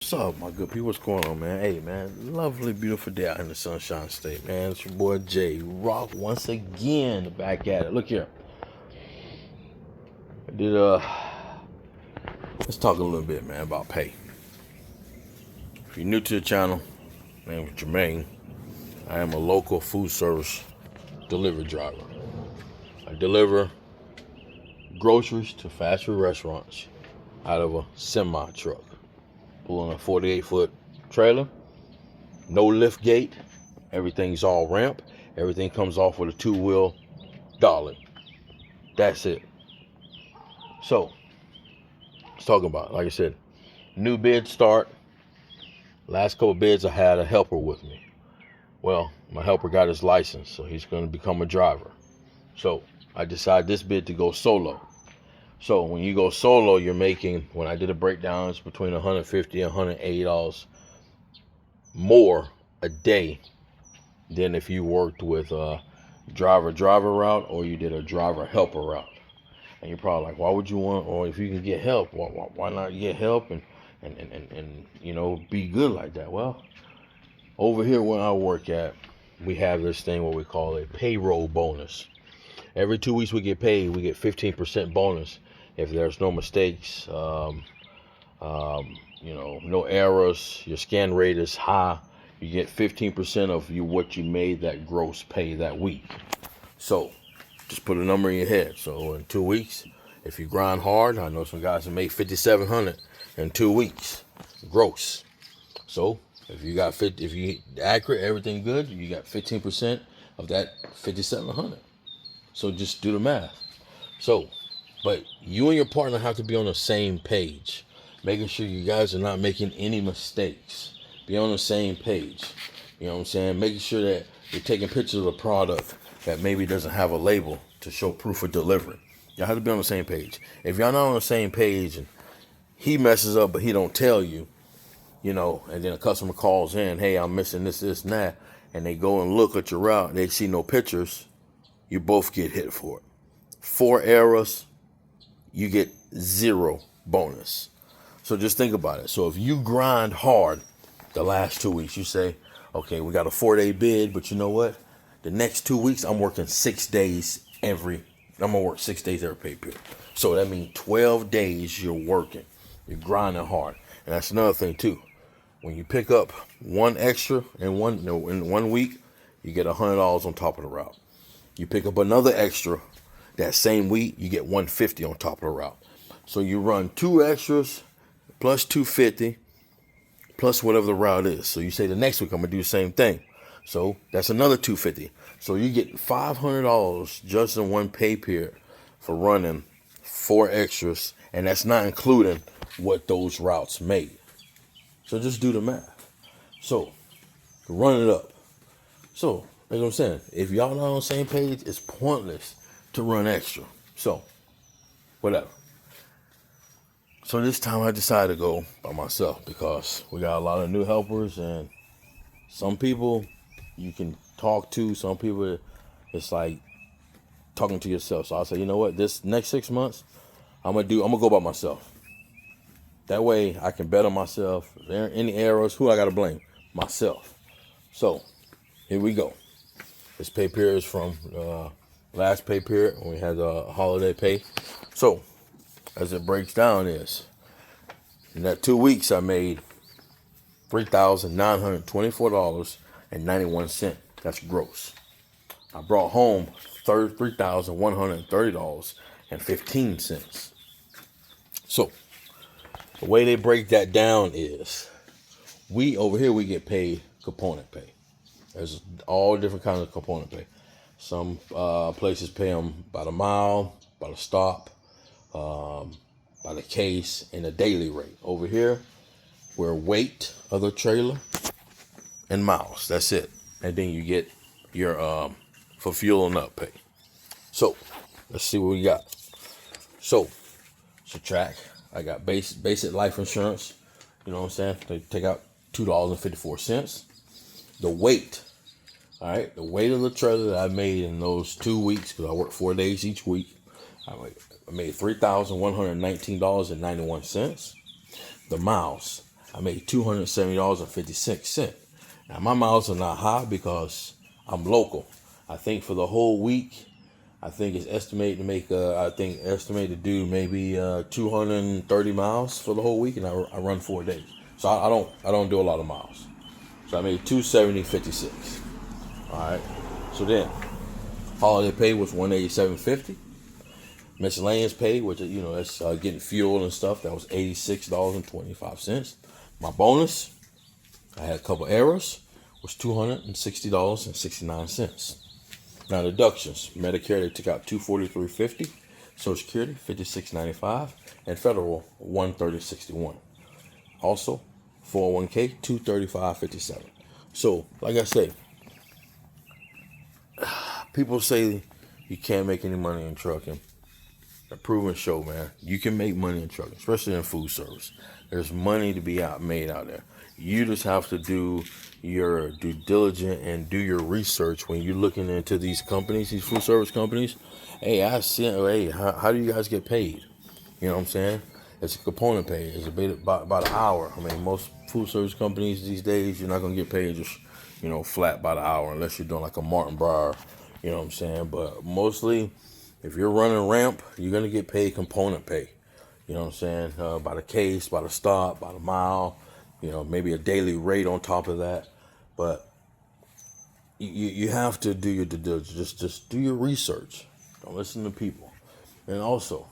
What's up, my good people? What's going on, man? Hey, man, lovely, beautiful day out in the Sunshine State, man. It's your boy Jay Rock once again, back at it. Look here, I did let's talk a little bit, man, about pay. If you're new to the channel, my name is Jermaine. I am a local food service delivery driver. I deliver groceries to fast food restaurants out of a semi truck, pulling a 48-foot trailer. No lift gate. Everything's all ramp. Everything comes off with a two-wheel dolly. That's it. So, let's talk about it. Like I said, new bid start. Last couple bids, I had a helper with me. Well, my helper got his license, so he's going to become a driver. So, I decided this bid to go solo. So, when you go solo, you're making, when I did a breakdown, it's between $150 and $180 more a day than if you worked with a driver route or you did a driver helper route. And you're probably like, why would you want, or if you can get help, why not get help and be good like that? Well, over here where I work at, we have this thing what we call a payroll bonus. Every 2 weeks we get paid, we get 15% bonus if there's no mistakes, no errors, your scan rate is high. You get 15% of what you made that gross pay that week. So just put a number in your head. So in 2 weeks, if you grind hard, I know some guys have made $5,700 in 2 weeks gross. So if you got if you accurate, everything good, you got 15% of that $5,700. So just do the math. So, but you and your partner have to be on the same page, making sure you guys are not making any mistakes. Be on the same page. You know what I'm saying? Making sure that you're taking pictures of the product that maybe doesn't have a label to show proof of delivery. Y'all have to be on the same page. If y'all not on the same page and he messes up but he don't tell you, and then a customer calls in, hey, I'm missing this, and that, and they go and look at your route and they see no pictures, you both get hit for it. 4 errors, you get 0 bonus. So just think about it. So if you grind hard the last 2 weeks, you say, okay, we got a 4-day bid, but you know what? The next 2 weeks, I'm working 6 days I'm going to work 6 days every pay period. So that means 12 days you're working. You're grinding hard. And that's another thing too. When you pick up one extra in one week, you get $100 on top of the route. You pick up another extra that same week, you get $150 on top of the route. So you run 2 extras plus $250 plus whatever the route is. So you say the next week I'm gonna do the same thing. So that's another $250. So you get $500 just in one pay period for running 4 extras, and that's not including what those routes made. So just do the math. So run it up. So like I'm saying, if y'all not on the same page, it's pointless to run extra. So whatever. So this time I decided to go by myself because we got a lot of new helpers, and some people you can talk to, some people it's like talking to yourself. So I say, you know what, this next 6 months, I'm gonna go by myself. That way I can bet on myself. If there are any errors, who I gotta blame? Myself. So here we go. This pay period is from last pay period when we had holiday pay. So as it breaks down is, in that 2 weeks I made $3,924.91. That's gross. I brought home $3,130.15. So the way they break that down is, we over here we get paid component pay. There's all different kinds of component pay. Some places pay them by the mile, by the stop, by the case, and a daily rate. Over here, we're weight of the trailer and miles. That's it. And then you get your for fuel and up pay. So let's see what we got. So subtract. I got basic life insurance. You know what I'm saying? They take out $2.54. The weight. All right, the weight of the trailer that I made in those 2 weeks, because I work 4 days each week, I made $3,119.91. The miles. I made $270.56. Now my miles are not high because I'm local. I think for the whole week, I think it's estimated to make. Estimated to do maybe 230 miles for the whole week, and I run 4 days, so I don't do a lot of miles. So I made 270.56. All right. So then, holiday pay was 187.50. Miscellaneous pay, which that's getting fuel and stuff, that was $86.25. My bonus, I had a couple errors, was $260.69. Now deductions, Medicare they took out $243.50, Social Security $56.95, and federal $130.61. Also, 401k $235.57. So, like I say, people say you can't make any money in trucking. A proven show, man. You can make money in trucking, especially in food service. There's money to be made out there. You just have to do your due diligence and do your research when you're looking into these companies, these food service companies. Hey, how do you guys get paid? You know what I'm saying? It's a component pay. It's about an hour. I mean, most food service companies these days, you're not gonna get paid just flat by the hour unless you're doing like a Martin Bar. You know what I'm saying? But mostly, if you're running ramp, you're going to get paid component pay. You know what I'm saying? By the case, by the stop, by the mile, maybe a daily rate on top of that. But you have to do your due diligence. Just do your research. Don't listen to people. And also,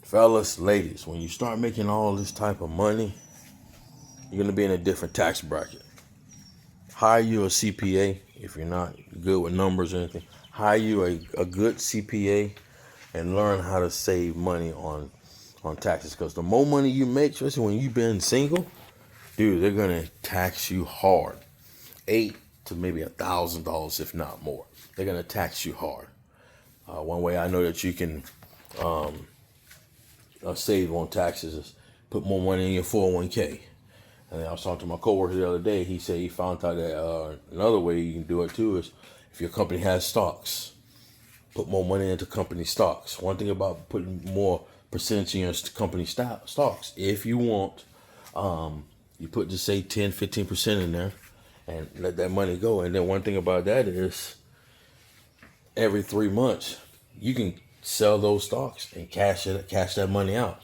fellas, ladies, when you start making all this type of money, you're going to be in a different tax bracket. Hire you a CPA if you're not good with numbers or anything. Hire you a good CPA and learn how to save money on taxes. Because the more money you make, especially when you've been single, dude, they're gonna tax you hard. $800 to maybe $1,000, if not more. They're gonna tax you hard. One way I know that you can save on taxes is put more money in your 401k. And I was talking to my coworker the other day. He said he found out that another way you can do it too is if your company has stocks, put more money into company stocks. One thing about putting more percentage in your company stocks, if you want, you put just say 10-15% in there and let that money go. And then one thing about that is every 3 months you can sell those stocks and cash that money out.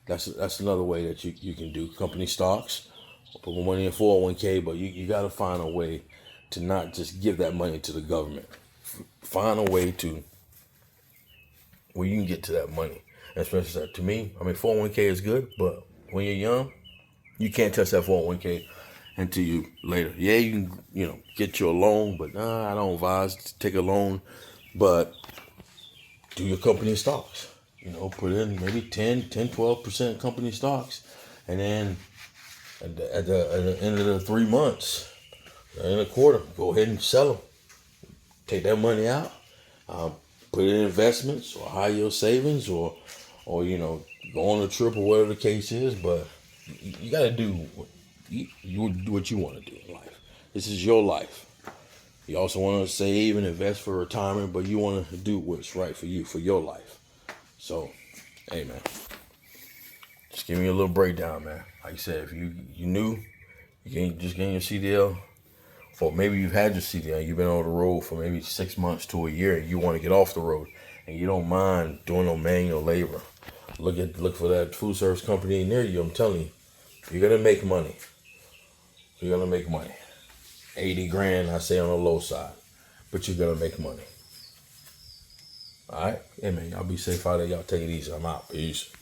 That's another way that you can do company stocks. Put more money in 401k, but you got to find a way to not just give that money to the government. Find a way to where you can get to that money. Especially to me, I mean, 401k is good, but when you're young, you can't touch that 401k until you later. Yeah, you can get you a loan, but I don't advise to take a loan. But do your company stocks. Put in maybe 12% company stocks, and then at the end of the 3 months, in a quarter, go ahead and sell them. Take that money out, put it in investments or high yield savings, or go on a trip or whatever the case is. But you got to do what you want to do in life. This is your life. You also want to save and invest for retirement, but you want to do what's right for you, for your life. So, hey man, just give me a little breakdown, man. Like I said, if you new, you can just get your CDL, or maybe you've had your CDL, you've been on the road for maybe 6 months to a year, and you want to get off the road, and you don't mind doing no manual labor. Look for that food service company near you. I'm telling you, you're gonna make money. You're gonna make money. 80 grand, I say, on the low side, but you're gonna make money. All right, hey man, y'all be safe out there. Y'all take it easy. I'm out. Peace.